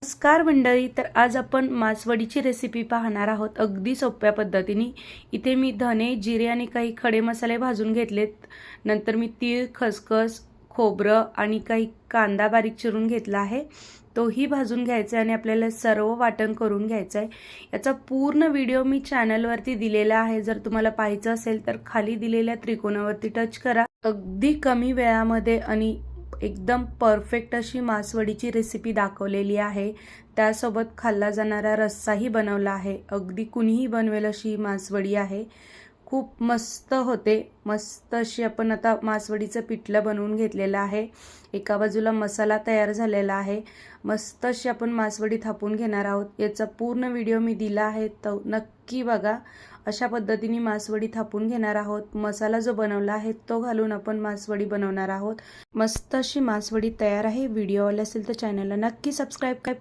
नमस्कार मंडळी, तर आज आपण मासवडीची रेसिपी पाहणार आहोत अगदी सोप्या पद्धतीने। इथे मी धने, जिरे आणि काही खडे मसाले भाजून घेतलेत। नंतर मी तीळ, खसखस, खोबरं आणि काही कांदा बारीक चिरून घेतला आहे, तोही भाजून घ्यायचा आणि आपल्याला सर्व वाटण करून घ्यायचं आहे। याचा पूर्ण व्हिडिओ मी चॅनलवरती दिलेला आहे, जर तुम्हाला पाहायचं असेल तर खाली दिलेल्या त्रिकोणावरती टच करा। अगदी कमी वेळामध्ये आणि एकदम परफेक्ट अशी मासवडीची रेसिपी दाखवलेली आहे। त्यासोबत खाल्ला जाणारा रस्साही बनवला आहे। अगदी कुणीही बनवेल अशी मासवडी आहे, खूप मस्त होते। मस्त अशी आपण आता मासवडीचं पिठलं बनवून घेतलेलं आहे। एका बाजूला मसाला तयार झालेला आहे। मस्त अशी आपण मासवडी थापून घेणार आहोत। याचा पूर्ण व्हिडिओ मी दिला आहे, तो नक्की बघा। अशा पद्धतीने मासवडी थापून घेणार आहोत। मसाला जो बनवला आहे तो घालून आपण मासवडी बनवणार आहोत। मस्त अशी मासवडी तयार आहे। व्हिडिओ आवडला असेल तर चॅनलला नक्की सबस्क्राइब करा।